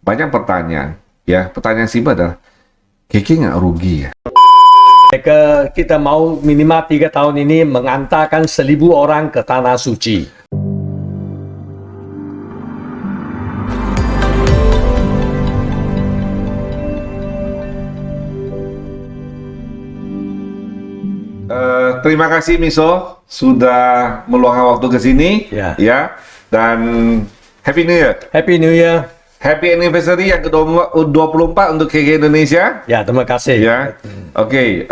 banyak pertanyaan. Ya, pertanyaan simpel adalah, Keke nggak rugi ya? Kita mau minimal 3 tahun ini mengantarkan 1.000 orang ke Tanah Suci. Terima kasih Miso sudah meluangkan waktu ke sini, ya. Dan Happy New Year. Happy New Year. Happy Anniversary yang ke-24 untuk KK Indonesia. Ya, terima kasih. Ya, oke.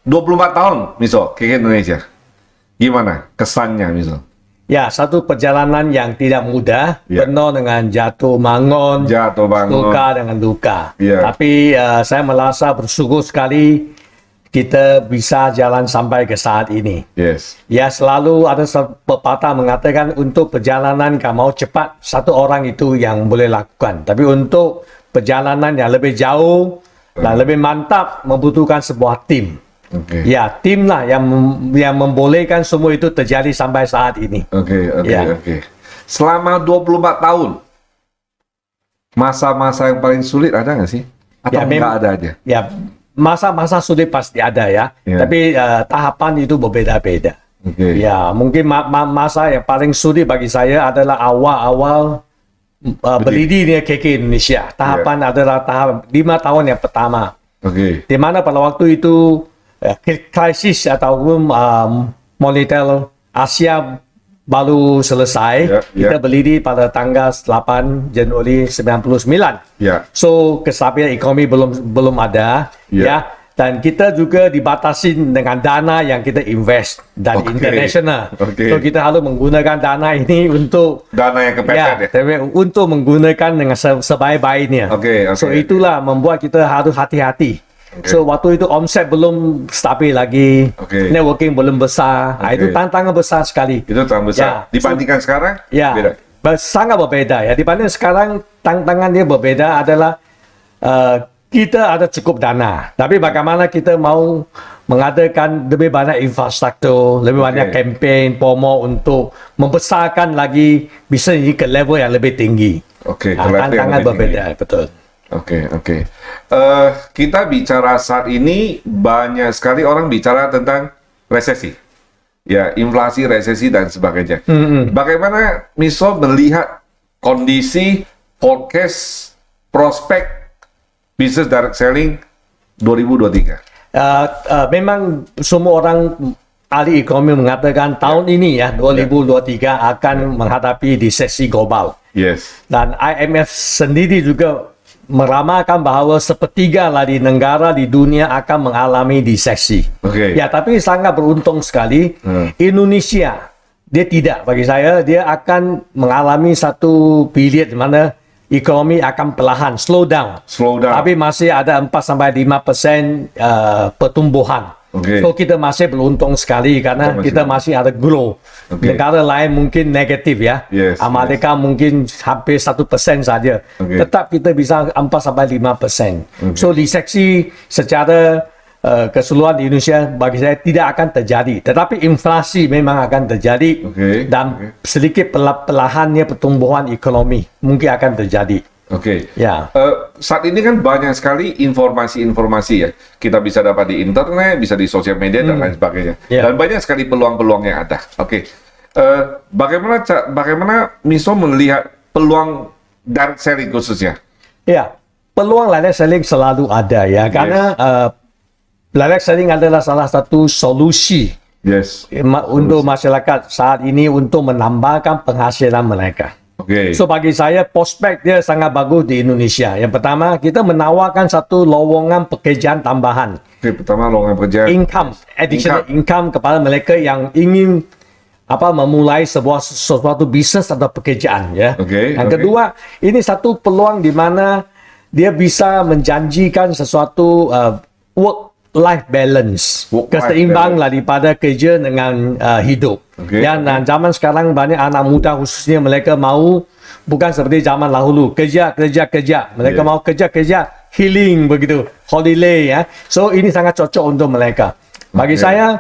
24 tahun Miso KK Indonesia. Gimana kesannya Miso? Ya, satu perjalanan yang tidak mudah, penuh dengan jatuh bangun, suka dengan duka. Tapi saya merasa bersyukur sekali kita bisa jalan sampai ke saat ini. Ya, selalu ada pepatah mengatakan untuk perjalanan kalau mau cepat, satu orang itu yang boleh lakukan. Tapi untuk perjalanan yang lebih jauh dan lebih mantap membutuhkan sebuah tim. Ya, tim lah yang membolehkan semua itu terjadi sampai saat ini. Selama 24 tahun, masa-masa yang paling sulit ada nggak sih? Atau nggak ada aja? Ya, masa-masa sulit pasti ada ya, tapi tahapan itu berbeda-beda. Ya, mungkin masa yang paling sulit bagi saya adalah awal-awal berdirinya KK Indonesia. Tahapan adalah tahap 5 tahun yang pertama. Di mana pada waktu itu krisis ataupun moneter Asia baru selesai. Kita berdiri pada tanggal 8 Januari 99. So kestabilan ekonomi belum ada. Dan kita juga dibatasi dengan dana yang kita invest dari internasional. So kita harus menggunakan dana ini untuk dana yang kepepet untuk menggunakan dengan sebaik-baiknya. So itulah membuat kita harus hati-hati. So waktu itu omset belum stabil lagi, networking belum besar. Itu tantangan besar sekali. Itu tantangan besar. Dibandingkan sekarang? Ya, sangat berbeda ya. Dibanding sekarang tantangannya berbeda adalah kita ada cukup dana, tapi bagaimana kita mau mengadakan lebih banyak infrastruktur, lebih banyak campaign, promo untuk membesarkan lagi bisnis ini ke level yang lebih tinggi. Tantangan berbeda, betul. Kita bicara saat ini banyak sekali orang bicara tentang resesi, ya, inflasi, resesi dan sebagainya. Bagaimana Miso melihat kondisi forecast prospek bisnis direct selling 2023? Memang semua orang ahli ekonomi mengatakan tahun ini ya 2023 akan menghadapi resesi global. Dan IMF sendiri juga meramalkan bahawa sepertiga di negara di dunia akan mengalami resesi. Ya, tapi sangat beruntung sekali Indonesia dia tidak, bagi saya dia akan mengalami satu period di mana ekonomi akan perlahan slow down. Tapi masih ada 4-5% pertumbuhan. So kita masih beruntung sekali karena kita masih ada grow. Negara lain mungkin negatif ya. Amerika mungkin hampir 1% saja. Tetap kita bisa 4-5%. So resesi secara keseluruhan di Indonesia bagi saya tidak akan terjadi. Tetapi inflasi memang akan terjadi dan sedikit perlahannya pertumbuhan ekonomi mungkin akan terjadi. Saat ini kan banyak sekali informasi-informasi ya. Kita bisa dapat di internet, bisa di sosial media dan lain sebagainya. Dan banyak sekali peluang-peluang yang ada. Bagaimana Miso melihat peluang direct selling khususnya? Ya, peluang direct selling selalu ada ya, karena direct selling adalah salah satu solusi untuk masyarakat saat ini untuk menambahkan penghasilan mereka. So bagi saya prospek dia sangat bagus di Indonesia. Yang pertama, kita menawarkan satu lowongan pekerjaan tambahan. Lowongan pekerjaan. Additional income kepada mereka yang ingin memulai sesuatu bisnis atau pekerjaan ya. Yang kedua, ini satu peluang di mana dia bisa menjanjikan sesuatu work-life balance, keseimbang daripada kerja dengan hidup. Dan zaman sekarang banyak anak muda khususnya mereka mau bukan seperti zaman dahulu kerja. Mereka mau kerja healing begitu, holiday ya. So ini sangat cocok untuk mereka. Bagi saya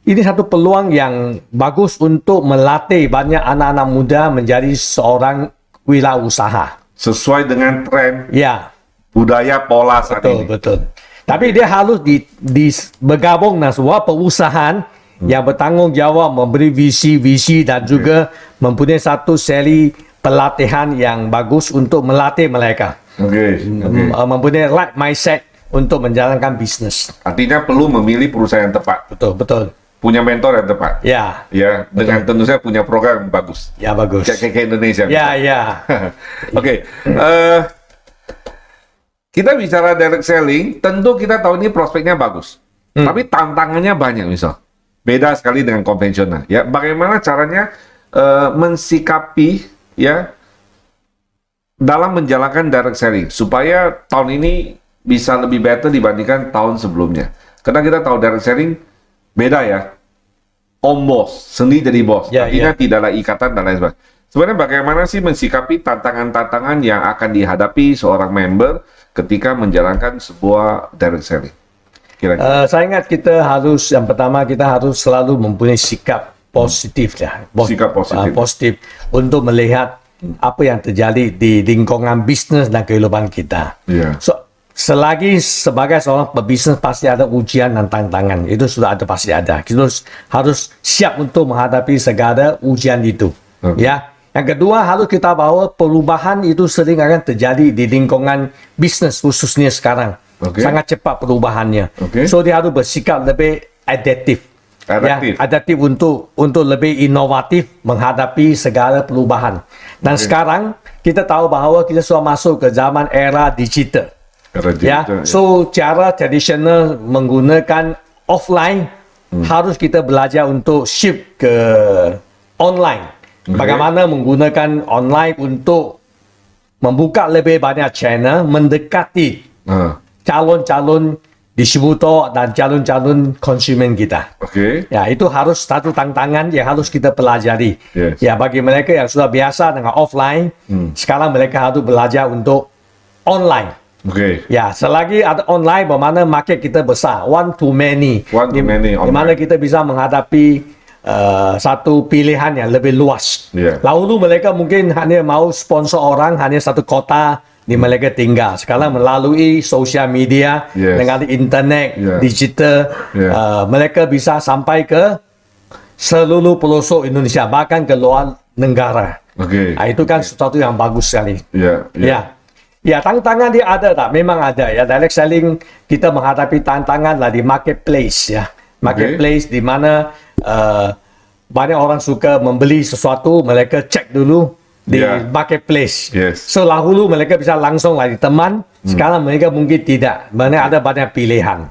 ini satu peluang yang bagus untuk melatih banyak anak-anak muda menjadi seorang wirausaha. Sesuai dengan tren Ya, budaya pola saat betul, ini. betul. Tapi dia harus bergabung dengan sebuah perusahaan yang bertanggung jawab memberi visi dan juga mempunyai satu seri pelatihan yang bagus untuk melatih mereka. Mempunyai right mindset untuk menjalankan bisnis. Artinya perlu memilih perusahaan yang tepat. Betul, betul. Punya mentor yang tepat. Ya. Ya, dengan tentu saja punya program yang bagus. Ya, bagus. Kayak Indonesia. Ya, ya. Oke. Kita bicara direct selling, tentu kita tahu ini prospeknya bagus. Tapi tantangannya banyak, misal. Beda sekali dengan konvensional. Ya, bagaimana caranya mensikapi ya dalam menjalankan direct selling supaya tahun ini bisa lebih better dibandingkan tahun sebelumnya. Karena kita tahu direct selling beda ya. Om bos, sendiri jadi bos. Artinya tidak ada ikatan dan lain sebagainya. Sebenarnya bagaimana sih mensikapi tantangan-tantangan yang akan dihadapi seorang member ketika menjalankan sebuah direct selling? Saya ingat yang pertama kita harus selalu mempunyai sikap positif sikap positif untuk melihat apa yang terjadi di lingkungan bisnis dan kehidupan kita. So, selagi sebagai seorang pebisnis pasti ada ujian dan tantangan, itu sudah ada, pasti ada. Kita harus siap untuk menghadapi segala ujian itu. Ya. Yang kedua, harus kita bahwa perubahan itu sering akan terjadi di lingkungan bisnis khususnya sekarang. Sangat cepat perubahannya. So dia harus bersikap lebih adaptif. Adaptif untuk lebih inovatif menghadapi segala perubahan. Dan sekarang kita tahu bahwa kita sudah masuk ke zaman era digital. So cara tradisional menggunakan offline harus kita belajar untuk shift ke online. Bagaimana menggunakan online untuk membuka lebih banyak channel, mendekati calon-calon distributor dan calon-calon konsumen kita. Ya, itu harus satu tantangan yang harus kita pelajari. Ya, bagi mereka yang sudah biasa dengan offline, sekarang mereka harus belajar untuk online. Ya, selagi ada online, bagaimana market kita besar, one to many, di mana kita bisa menghadapi satu pilihan yang lebih luas. Lalu mereka mungkin hanya mau sponsor orang hanya satu kota di mereka tinggal. Sekarang melalui sosial media dengan internet, digital, mereka bisa sampai ke seluruh pelosok Indonesia, bahkan ke luar negara. Itu kan sesuatu yang bagus sekali. Ya, tantangan dia ada tak? Memang ada ya. Direct selling kita menghadapi tantangan lah di marketplace ya. Marketplace di mana banyak orang suka membeli sesuatu, mereka cek dulu di marketplace. So dahulu mereka bisa langsung lagi teman, sekarang mereka mungkin tidak. Mana ada banyak pilihan.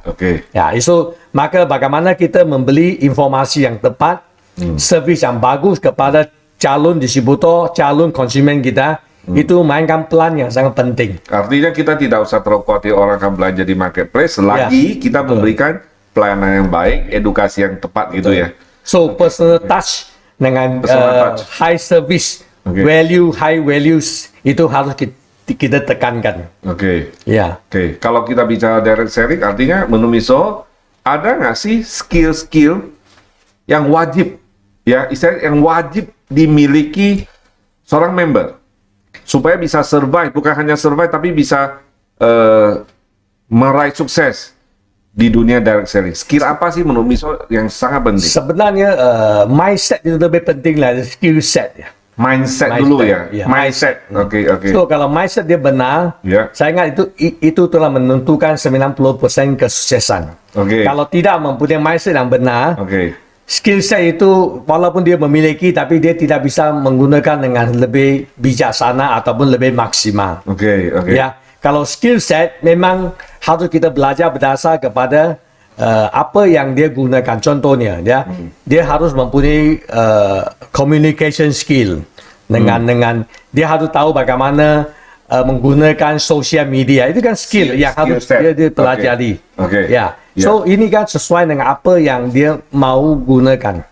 Ya, itu maka bagaimana kita membeli informasi yang tepat, servis yang bagus kepada calon distributor, calon konsumen kita. Itu mainkan peran yang sangat penting. Artinya kita tidak usah terlalu khawatir orang akan belanja di marketplace selagi kita memberikan pelayanan yang baik, edukasi yang tepat gitu ya. So personal touch dengan high service, high values itu harus kita tekankan. Kalau kita bicara direct selling, artinya menurut Miso ada nggak sih skill-skill yang wajib ya, istilahnya yang wajib dimiliki seorang member supaya bisa survive, bukan hanya survive tapi bisa meraih sukses di dunia direct selling? Skill apa sih menurut Miso yang sangat penting? Sebenarnya mindset itu lebih penting lah, skill set ya. Mindset dulu ya. Mindset. So kalau mindset dia benar, saya ingat itu telah menentukan 90% kesuksesan. Kalau tidak mempunyai mindset yang benar, skill set itu walaupun dia memiliki, tapi dia tidak bisa menggunakan dengan lebih bijaksana ataupun lebih maksimal. Ya, kalau skill set memang harus kita belajar berdasar kepada apa yang dia gunakan. Contohnya, dia harus mempunyai communication skill dengan dia harus tahu bagaimana menggunakan sosial media. Itu kan skill yang harus dia pelajari. So ini kan sesuai dengan apa yang dia mau gunakan.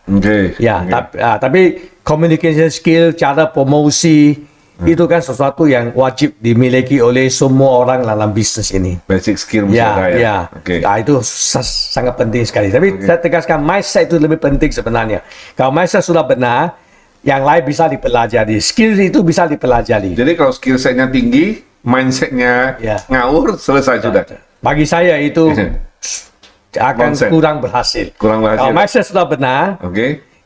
Tapi communication skill, cara promosi, itu kan sesuatu yang wajib dimiliki oleh semua orang dalam bisnis ini. Basic skill ya. Itu sangat penting sekali. Tapi saya tegaskan mindset itu lebih penting sebenarnya. Kalau mindset sudah benar, yang lain bisa dipelajari. Skill itu bisa dipelajari. Jadi kalau skill setnya tinggi, mindsetnya ngawur, selesai sudah. Bagi saya itu akan Mindset. kurang berhasil. Kalau mindset sudah benar,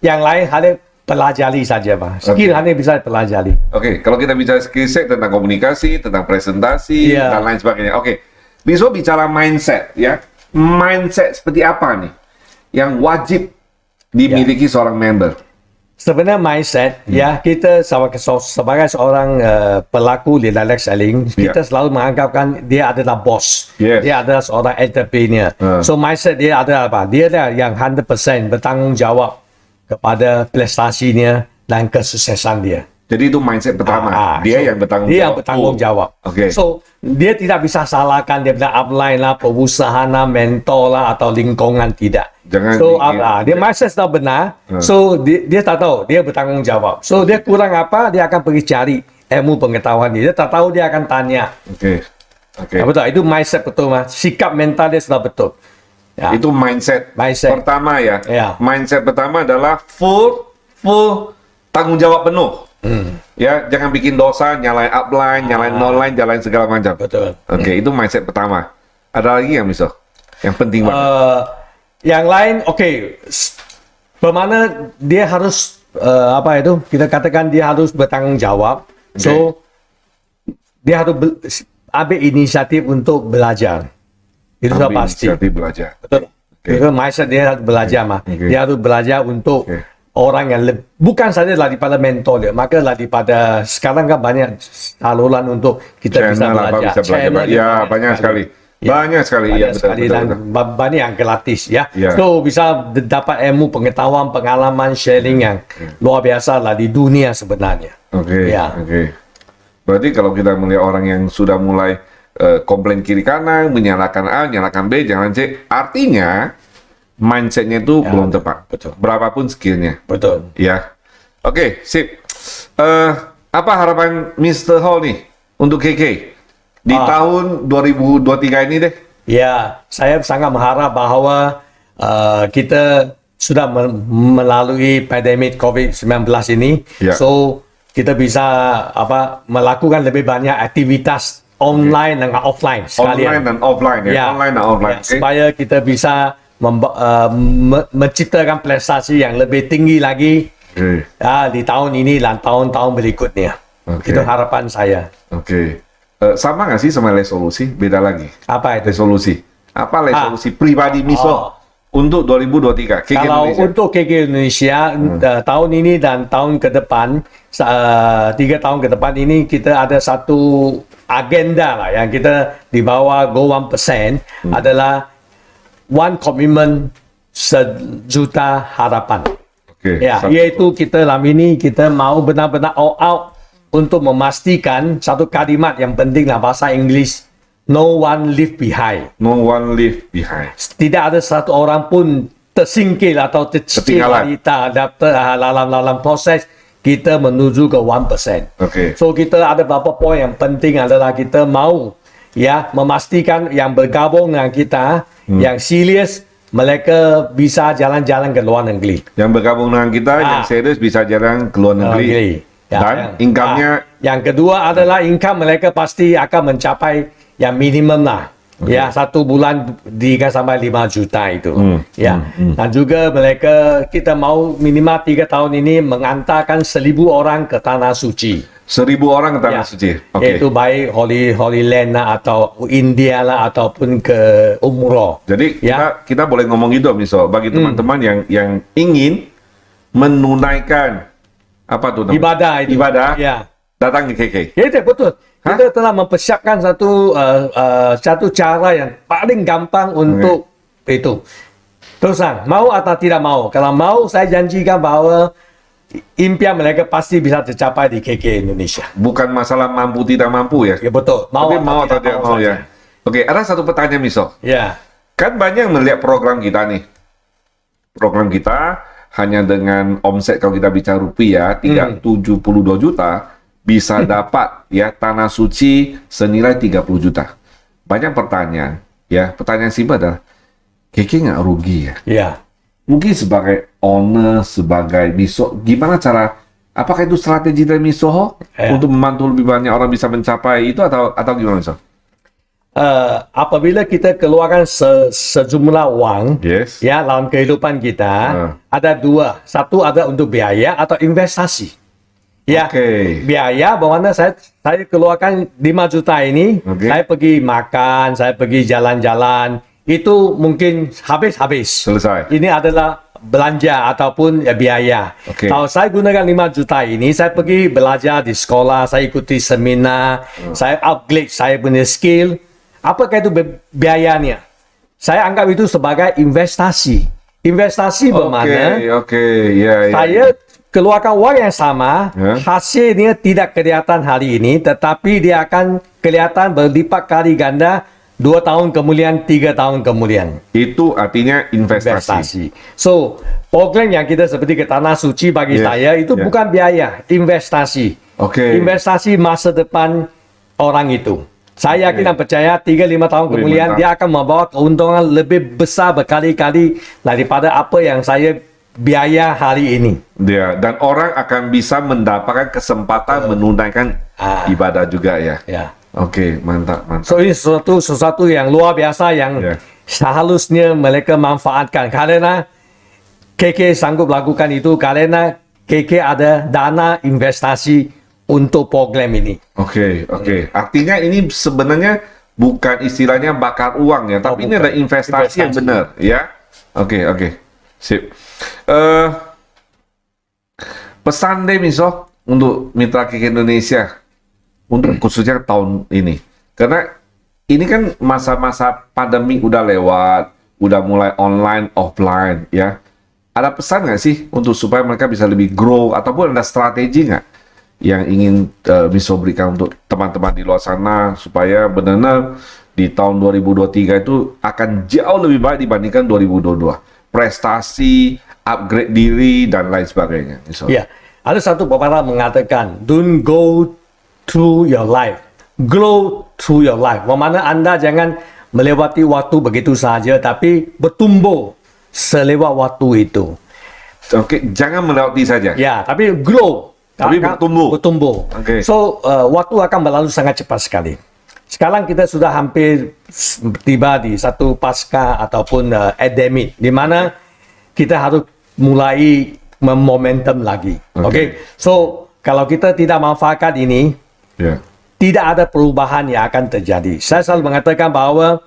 yang lain hanya pelajari saja, Pak. Skill hanya bisa pelajari. Kalau kita bicara skill set tentang komunikasi, tentang presentasi, dan lain sebagainya. Besok bicara mindset, ya. Mindset seperti apa nih yang wajib dimiliki seorang member? Sebenarnya mindset, ya, kita sebagai seorang pelaku di direct selling, kita selalu menganggapkan dia adalah bos. Dia adalah seorang entrepreneur. So mindset dia adalah apa? Dia adalah yang 100% bertanggung jawab kepada prestasinya dan kesuksesan dia. Jadi itu mindset pertama. Dia yang bertanggung jawab. Dia yang bertanggung jawab. So dia tidak bisa salahkan dia punya upline lah, perusahaan lah, mentor lah, atau lingkungan, tidak. Jangan dia mindset sudah benar. So dia tak tahu, dia bertanggung jawab. So dia kurang apa, dia akan pergi cari ilmu pengetahuan dia. Dia tak tahu, dia akan tanya. Betul, itu mindset betul, Mas. Sikap mental dia sudah betul. Itu mindset pertama, ya. Mindset pertama adalah full tanggung jawab penuh. Ya, jangan bikin dosa, nyalain upline, nyalain downline, nyalain segala macam. Betul. Itu mindset pertama. Ada lagi yang bisa? Yang penting banget. Yang lain, bagaimana dia harus apa itu? Kita katakan dia harus bertanggung jawab. So dia harus ambil inisiatif untuk belajar. Itu sudah pasti. Inisiatif belajar. Betul. Itu mindset dia harus belajar, mah. Dia harus belajar untuk orang yang bukan saja daripada mentor dia, maka daripada sekarang kan banyak saluran untuk kita bisa belajar. Banyak sekali. Banyak sekali, betul. Banyak yang gratis, ya. So bisa dapat ilmu, pengetahuan, pengalaman, sharing yang luar biasa lah di dunia sebenarnya. Berarti kalau kita melihat orang yang sudah mulai komplain kiri kanan, menyalahkan A, menyalahkan B, jangan C, artinya mindsetnya itu belum tepat. Betul. Berapapun skillnya. Betul. Ya. Sip. Apa harapan Mr. Hall nih untuk KK di tahun 2023 ini deh? Ya, saya sangat mengharap bahwa kita sudah melalui pandemik COVID-19 ini. So kita bisa melakukan lebih banyak aktivitas online dan offline sekalian. Online dan offline, Online dan offline. Supaya kita bisa menciptakan prestasi yang lebih tinggi lagi di tahun ini dan tahun-tahun berikutnya. Itu harapan saya. Sama nggak sih sama resolusi? Beda lagi. Apa itu? Resolusi. Apa resolusi pribadi Miso untuk 2023? KK Kalau Indonesia. untuk KK Indonesia tahun ini dan tahun ke depan, 3 tahun ke depan ini kita ada satu agenda lah yang kita di bawah Go 1% adalah one commitment, 1 juta harapan. Yaitu kita kita mau benar-benar all out untuk memastikan satu kalimat yang penting dalam bahasa Inggris, no one leave behind. No one leave behind. Tidak ada satu orang pun tersingkir atau tercicil dalam proses kita menuju ke 1%. So kita ada beberapa poin yang penting adalah kita mau memastikan yang bergabung dengan kita, yang serius, mereka bisa jalan-jalan ke luar negeri. Yang bergabung dengan kita, yang serius bisa jalan ke luar negeri. Dan income-nya. Yang kedua adalah income mereka pasti akan mencapai yang minimum lah. 1 bulan 3 sampai 5 juta itu. Dan juga kita mau minimal 3 tahun ini mengantarkan 1,000 orang ke Tanah Suci. 1,000 orang ke Tanah Suci. Itu baik Holy Land lah, atau India lah, ataupun ke Umroh. Jadi kita boleh ngomong gitu, Miso, bagi teman-teman yang ingin menunaikan apa tuh namanya? Ibadah. Datang ke KK. Itu betul. Kita telah mempersiapkan satu cara yang paling gampang untuk itu. Terusan, mau atau tidak mau? Kalau mau, saya janjikan bahwa impian mereka pasti bisa tercapai di KK Indonesia. Bukan masalah mampu tidak mampu, ya? Ya betul. Tapi mau atau tidak mau, ya? Ada satu pertanyaan, Miso. Kan banyak melihat program kita nih. Program kita hanya dengan omset, kalau kita bicara rupiah, 372 juta, bisa dapat Tanah Suci senilai 30 juta. Banyak pertanyaan, pertanyaan simpel adalah, KK nggak rugi ya? Mungkin sebagai owner, sebagai Miso, gimana cara Apakah itu strategi dari Misoho untuk membantu lebih banyak orang bisa mencapai itu atau gimana, Miso? Apabila kita keluarkan sejumlah uang ya dalam kehidupan kita, ada dua. Satu ada untuk biaya atau investasi. Ya, biaya bagaimana saya keluarkan 5 juta ini, saya pergi makan, saya pergi jalan-jalan, itu mungkin habis. Selesai. Ini adalah belanja ataupun biaya. Kalau saya gunakan 5 juta ini, saya pergi belajar di sekolah, saya ikuti seminar, saya upgrade saya punya skill. Apakah itu biayanya? Saya anggap itu sebagai investasi. Investasi bermakna saya keluarkan uang yang sama, hasilnya tidak kelihatan hari ini, tetapi dia akan kelihatan berlipat kali ganda 2 tahun kemudian, 3 tahun kemudian. Itu artinya investasi. So, program yang kita seperti ke Tanah Suci bagi saya itu bukan biaya, investasi. Investasi masa depan orang itu. Saya yakin dan percaya 3-5 tahun kemudian dia akan membawa keuntungan lebih besar berkali-kali daripada apa yang saya biaya hari ini. Dan orang akan bisa mendapatkan kesempatan menunaikan ibadah juga ya. Mantap. So ini sesuatu yang luar biasa yang seharusnya mereka manfaatkan karena KK sanggup lakukan itu karena KK ada dana investasi untuk program ini. Artinya ini sebenarnya bukan istilahnya bakar uang ya, tapi ini ada investasi yang benar ya. Sip. Pesan deh Miso untuk mitra KK Indonesia untuk khususnya tahun ini, karena ini kan masa-masa pandemi udah lewat, udah mulai online offline ya. Ada pesan nggak sih untuk supaya mereka bisa lebih grow ataupun ada strategi nggak yang ingin Miso berikan untuk teman-teman di luar sana supaya benar-benar di tahun 2023 itu akan jauh lebih baik dibandingkan 2022, prestasi, upgrade diri dan lain sebagainya. Ya, ada satu pepatah mengatakan, don't go through your life, grow through your life. Bermakna Anda jangan melewati waktu begitu saja, tapi bertumbuh selewat waktu itu. Jangan melewati saja. Ya, tapi grow. Tapi bertumbuh. So, waktu akan berlalu sangat cepat sekali. Sekarang kita sudah hampir tiba di satu pasca ataupun endemik, di mana kita harus mulai momentum lagi. So, kalau kita tidak manfaatkan ini, tidak ada perubahan yang akan terjadi. Saya selalu mengatakan bahwa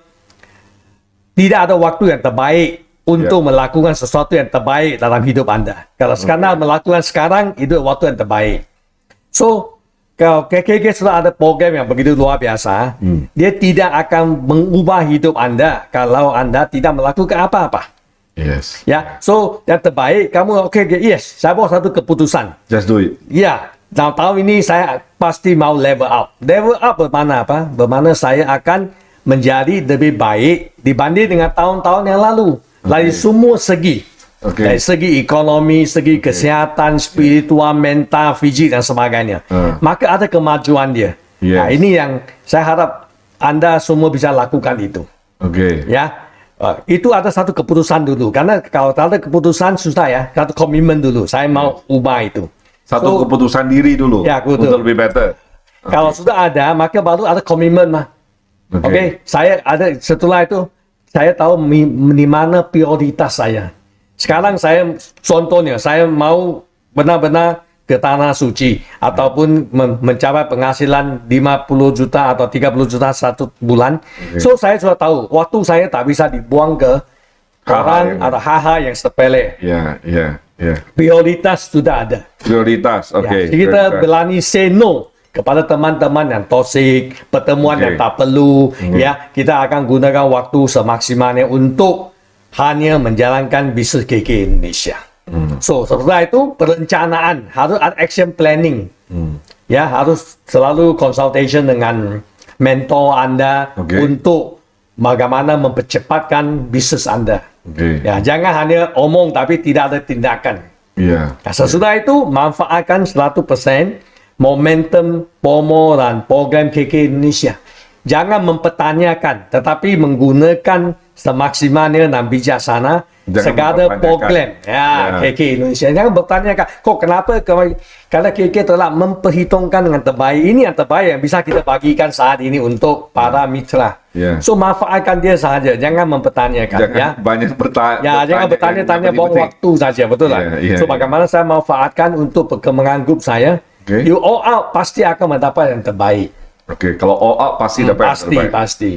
tidak ada waktu yang terbaik untuk melakukan sesuatu yang terbaik dalam hidup Anda. Kalau sekarang melakukan sekarang, itu waktu yang terbaik. So, kalau KKK sudah ada program yang begitu luar biasa, dia tidak akan mengubah hidup Anda kalau Anda tidak melakukan apa-apa. Ya, so yang terbaik kamu saya buat satu keputusan. Just do it. Ya, dalam tahun ini saya pasti mau level up. Level up bermakna apa? Bermakna saya akan menjadi lebih baik dibanding dengan tahun-tahun yang lalu. Dari semua segi. Dari segi ekonomi, segi kesihatan, spiritual, mental, fisik dan sebagainya. Maka ada kemajuan dia. Nah, ini yang saya harap Anda semua bisa lakukan itu. Ya. Itu ada satu keputusan dulu. Karena kalau ada keputusan susah ya. Satu komitmen dulu. Saya mau ubah itu. Satu keputusan diri dulu. Ya, untuk lebih better. Kalau sudah ada, maka baru ada komitmen mah. Saya ada setelah itu. Saya tahu di mana prioritas saya. Sekarang saya contohnya, saya mau benar-benar ke Tanah Suci ataupun mencapai penghasilan 50 juta atau 30 juta satu bulan. So saya sudah tahu, waktu saya tak bisa dibuang ke orang atau hal-hal yang sepele. Prioritas sudah ada. Prioritas, kita berani say no kepada teman-teman yang toksik, pertemuan yang tak perlu, kita akan gunakan waktu semaksimalnya untuk hanya menjalankan bisnis KK Indonesia. So, setelah itu perencanaan, harus ada action planning. Harus selalu consultation dengan mentor Anda untuk bagaimana mempercepatkan bisnis Anda. Jangan hanya omong tapi tidak ada tindakan. Sesudah itu, manfaatkan 100% momentum, promo dan program KK Indonesia. jangan mempertanyakan, tetapi menggunakan semaksimalnya dan bijaksana segala program KK Indonesia. Jangan bertanyakan, kok kenapa kalau KK telah memperhitungkan dengan terbaik, ini yang terbaik yang bisa kita bagikan saat ini untuk para mitra. So manfaatkan dia sahaja, jangan mempertanyakan. Jangan banyak bertanya. Jangan bertanya-tanya, buang waktu saja, betul tak? So bagaimana saya manfaatkan untuk perkembangan grup saya? You all out pasti akan mendapat yang terbaik. Kalau all out pasti dapat yang terbaik. Pasti.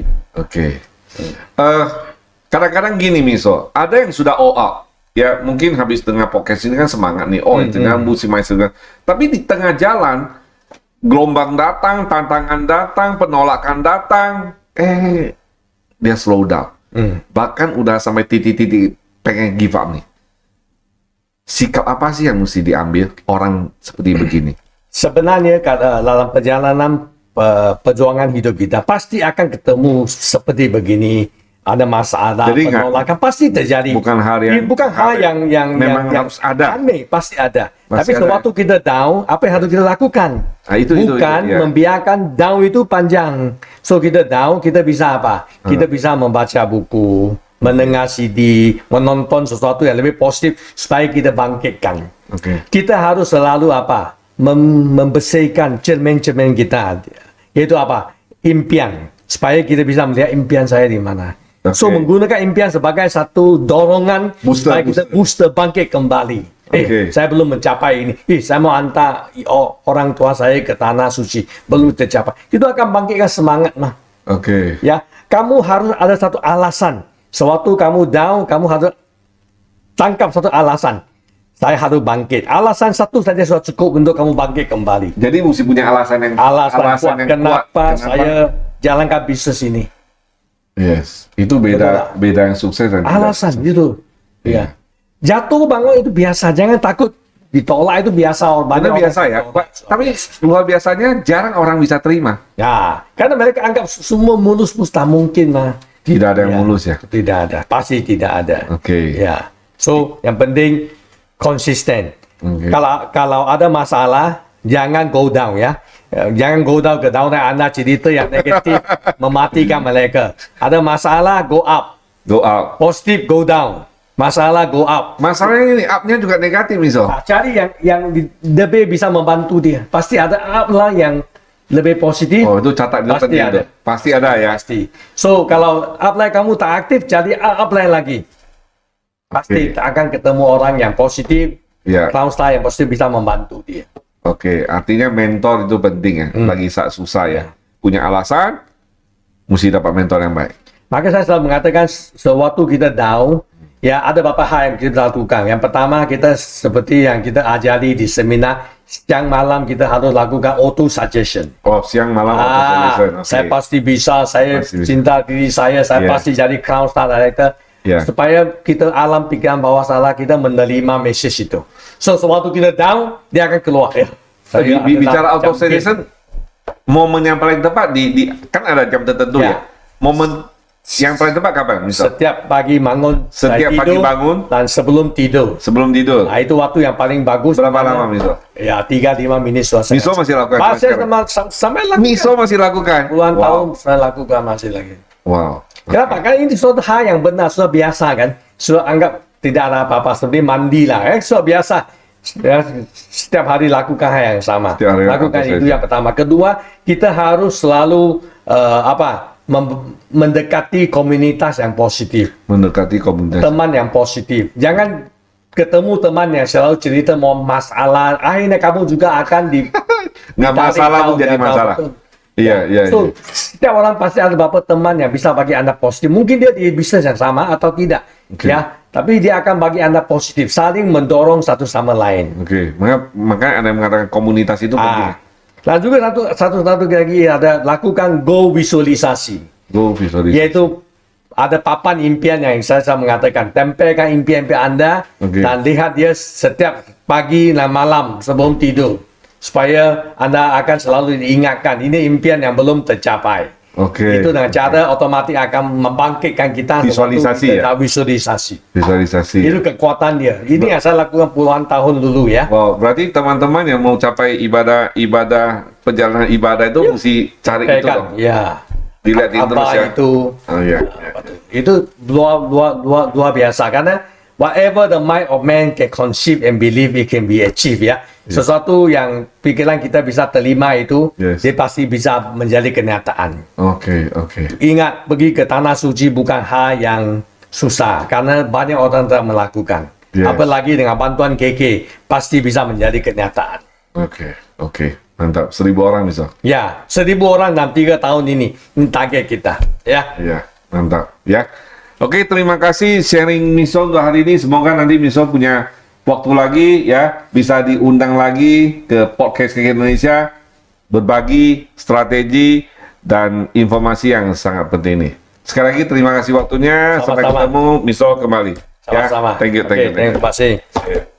Kadang-kadang gini Miso, ada yang sudah all out. Ya mungkin habis dengar podcast ini kan semangat nih. Itu nyambung si Maestro. Tapi di tengah jalan, gelombang datang, tantangan datang, penolakan datang. Dia slow down. Bahkan udah sampai titik-titik pengen give up nih. Sikap apa sih yang mesti diambil orang seperti begini? Sebenarnya dalam perjalanan perjuangan hidup kita pasti akan ketemu seperti begini. Ada masalah, penolakan pasti terjadi. Bukan hal yang memang harus ada. Pasti ada. Tapi sewaktu kita down, apa yang harus kita lakukan? Bukan membiarkan down itu panjang. So kita down, kita bisa apa? Kita bisa membaca buku, mendengar CD, menonton sesuatu yang lebih positif supaya kita bangkitkan. Kita harus selalu apa? Membersihkan cermin-cermin kita. Yaitu apa? Impian. Supaya kita bisa melihat impian saya di mana. So menggunakan impian sebagai satu dorongan supaya kita booster bangkit kembali. Saya belum mencapai ini. Saya mau hantar orang tua saya ke tanah suci. Belum tercapai. Itu akan bangkitkan semangat mah. Ya, kamu harus ada satu alasan. Sewaktu kamu down, kamu harus tangkap satu alasan. Saya harus bangkit. Alasan satu saja sudah cukup untuk kamu bangkit kembali. Jadi mesti punya alasan yang kuat. Kenapa saya jalankan bisnis ini? Itu beda yang sukses dan alasan gitu. Jatuh bangun itu biasa, jangan takut ditolak, itu biasa. Banyak biasa ya. Tapi luar biasanya jarang orang bisa terima. Karena mereka anggap semua mulus tak mungkin lah. Tidak ada yang mulus ya? Tidak ada, pasti tidak ada. So yang penting konsisten. Kalau ada masalah, jangan go down ya. Jangan go down ke down Anda cerita yang negatif mematikan mereka. Ada masalah, go up. Positif, go down. Masalah, go up. Masalahnya ini up-nya juga negatif, Miso. Cari yang lebih bisa membantu dia. Pasti ada up lah yang lebih positif. Itu catat pasti ada. Pasti ada ya. Pasti. So kalau upline kamu tak aktif, jadi upline lagi. Pasti akan ketemu orang yang positif. Clownstyle yang positif bisa membantu dia. Artinya mentor itu penting ya, lagi saat susah ya. Punya alasan, mesti dapat mentor yang baik. Maka saya selalu mengatakan, sewaktu kita down, ya ada beberapa hal yang kita lakukan. Yang pertama, kita seperti yang kita ajari di seminar, siang malam kita harus lakukan auto suggestion. Siang malam auto suggestion. Saya pasti bisa, saya cinta diri saya pasti jadi Clownstyle Director. Supaya kita alam pikiran bawah salah kita menerima message itu. So sewaktu kita down, dia akan keluar ya. Bicara auto suggestion, momen yang paling tepat kan ada jam tertentu ya. Momen yang paling tepat kapan? Setiap pagi bangun. Dan sebelum tidur. Itu waktu yang paling bagus. Berapa lama Miso? 3-5 menit selesai. Miso masih lakukan? Sampai lakukan. Miso masih lakukan? Puluhan tahun saya lakukan masih lagi. Wow. Kenapa? Karena ini suatu hal yang benar, sudah biasa kan. Sudah anggap tidak ada apa-apa, seperti mandi lah. Sudah biasa. Setiap hari lakukan hal yang sama. Lakukan itu yang pertama. Kedua, kita harus selalu mendekati komunitas yang positif. Teman yang positif. Jangan ketemu teman yang selalu cerita mau masalah. Akhirnya kamu juga akan nggak masalah pun jadi masalah. So, setiap orang pasti ada beberapa teman yang bisa bagi Anda positif. Mungkin dia di bisnis yang sama atau tidak. Tapi dia akan bagi Anda positif. Saling mendorong satu sama lain. Makanya Anda mengatakan komunitas itu penting. Dan juga satu lagi ada lakukan go visualisasi. Yaitu ada papan impian yang saya mengatakan. Tempelkan impian-impian Anda dan lihat dia setiap pagi dan malam sebelum tidur. Supaya Anda akan selalu diingatkan, ini impian yang belum tercapai. Itu dengan cara otomatis akan membangkitkan kita. Visualisasi ya? Visualisasi. Itu kekuatan dia. Ini yang saya lakukan puluhan tahun dulu ya. Berarti teman-teman yang mau capai perjalanan ibadah itu mesti cari itu dong. dilihat terus ya. Itu. Oh iya. Itu luar biasa karena whatever the mind of man can conceive and believe it can be achieved ya. Sesuatu yang pikiran kita bisa terima itu, dia pasti bisa menjadi kenyataan. Oke. Ingat, pergi ke tanah suci bukan hal yang susah karena banyak orang telah melakukan. Apalagi dengan bantuan KK pasti bisa menjadi kenyataan. Oke. Mantap. 1.000 orang bisa. Ya, 1.000 orang dalam 3 tahun ini target kita. Ya. Iya, mantap. Ya. Oke, terima kasih sharing Misol untuk hari ini. Semoga nanti Misol punya waktu lagi ya, bisa diundang lagi ke podcast KK Indonesia, berbagi strategi dan informasi yang sangat penting ini. Sekali lagi terima kasih waktunya. Sampai ketemu Misol kembali. Sama-sama. Ya. Thank you. Terima kasih.